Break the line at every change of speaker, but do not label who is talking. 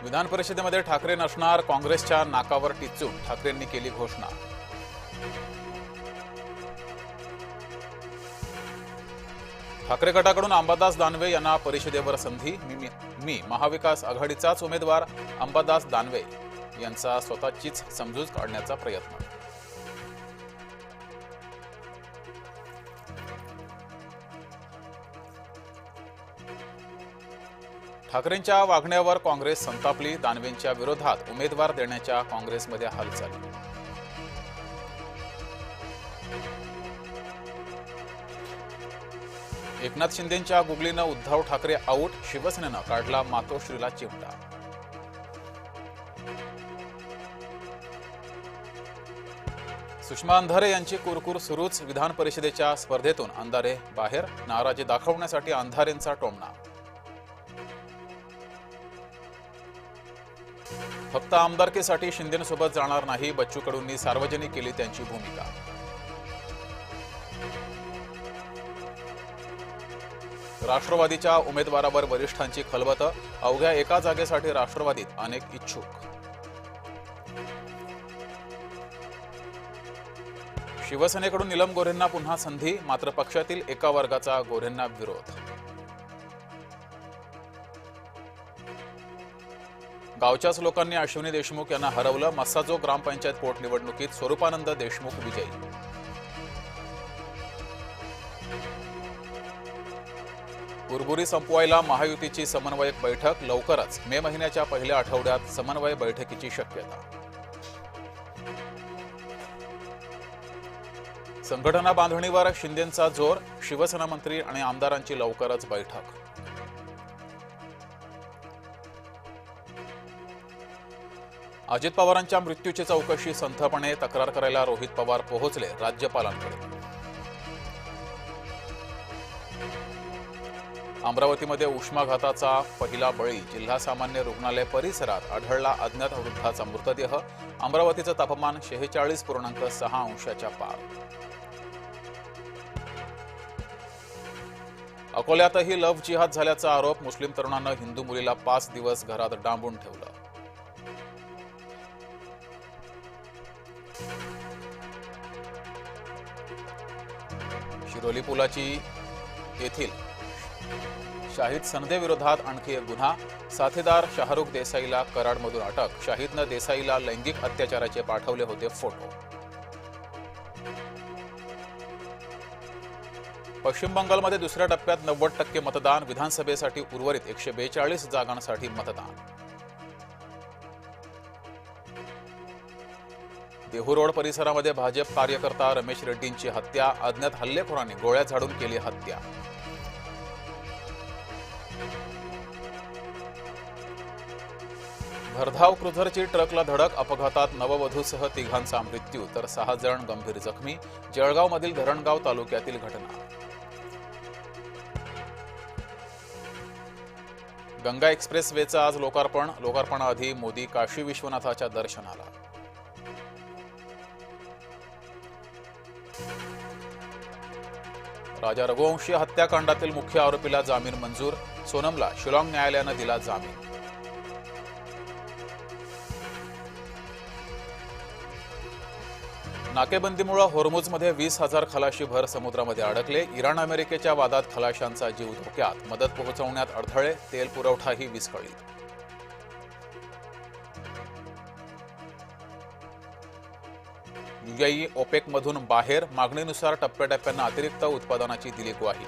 विधान परिषदेमध्ये ठाकरे नसणार, काँग्रेसच्या नाकावर टिच्चून ठाकरेंनी केली घोषणा। ठाकरे गटाकडून अंबादास दानवे यांना परिषदेवर संधी। मी महाविकास आघाडीचाच उमेदवार, अंबादास दानवे यांचा स्वतःचीच समजूत काढण्याचा प्रयत्न। ठाकरेंच्या वागण्यावर काँग्रेस संतापली, दानवेंच्या विरोधात उमेदवार देण्याच्या काँग्रेसमध्ये हालचाली। एकनाथ शिंदेंच्या गुगलीनं उद्धव ठाकरे आऊट, शिवसेनेनं काढला मातोश्रीला चिमटा। सुषमा अंधारे यांची कुरकुर सुरूच, विधान परिषदेच्या स्पर्धेतून अंधारे बाहेर, नाराजी दाखवण्यासाठी अंधारेंचा टोमणा। फक्त आमदारकीसाठी शिंदेंसोबत जाणार नाही, बच्चू कडूंनी सार्वजनिक केली त्यांची भूमिका। राष्ट्रवादीच्या उमेदवारावर वरिष्ठांची खलबत, अवघ्या एका जागेसाठी राष्ट्रवादीत अनेक इच्छुक। शिवसेनेकडून नीलम गोऱ्हेंना पुन्हा संधी, मात्र पक्षातील एका वर्गाचा गोऱ्हेंना विरोध। गावच्याच लोकांनी अश्विनी देशमुख यांना हरवलं, मस्साजो ग्रामपंचायत पोटनिवडणुकीत स्वरूपानंद देशमुख विजयी। बुरबुरी संपवायला महायुतीची समन्वयक बैठक, लवकरच मे महिन्याच्या पहिल्या आठवड्यात समन्वय बैठकीची शक्यता। संघटना बांधणीवर शिंदेंचा जोर, शिवसेना मंत्री आणि आमदारांची लवकरच बैठक। अजित पवारांच्या मृत्यूची चौकशी संथपणे, तक्रार करायला रोहित पवार पोहोचले राज्यपालांकडे। अमरावतीमध्ये उष्माघाताचा पहिला बळी, जिल्हा सामान्य रुग्णालय परिसरात आढळला अज्ञात वृद्धाचा मृतदेह। अमरावतीचं तापमान 46.6 अंशाच्या पार। अकोल्यातही लव्ह जिहाद झाल्याचा आरोप, मुस्लिम तरुणानं हिंदू मुलीला 5 दिवस घरात डांबून ठेवलं। शिरोली पुलाची येथील शाहिद सनदे विरोधात आणखी एक गुन्हा, साथीदार शाहरुख देसाईला कराडमधून अटक। शाहिदनं देसाईला लैंगिक अत्याचाराचे पाठवले होते फोटो। पश्चिम बंगालमध्ये दुसऱ्या टप्प्यात 90% मतदान, विधानसभेसाठी उर्वरित 142 जागांसाठी मतदान। देहू रोड परिसरामध्ये भाजप कार्यकर्ता रमेश रेड्डींची हत्या, अज्ञात हल्लेखोरांनी गोळ्या झाडून केली हत्या। भरधाव क्रुझरची ट्रकला धडक, अपघातात नववधूसह 3घांचा मृत्यू तर 6 जण गंभीर जखमी। जळगावमधील धरणगाव तालुक्यातील घटना। गंगा एक्सप्रेस वेचं आज लोकार्पण, लोकार्पणाआधी मोदी काशी विश्वनाथाच्या दर्शनाला। राजा रघुवंशी हत्याकांडातील मुख्य आरोपीला जामीन मंजूर, सोनमला शिलाँग न्यायालयानं दिला जामीन। नाकेबंदीमुळे होर्मुझमध्ये 20,000 खलाशी भर समुद्रामध्ये अडकले। इराण अमेरिकेच्या वादात खलाशांचा जीव धोक्यात, मदत पोहोचवण्यात अडथळे, तेल पुरवठाही विस्कळीत। UAE ओपेकमधून बाहेर, मागणीनुसार टप्प्याटप्प्यानं अतिरिक्त उत्पादनाची दिली ग्वाही।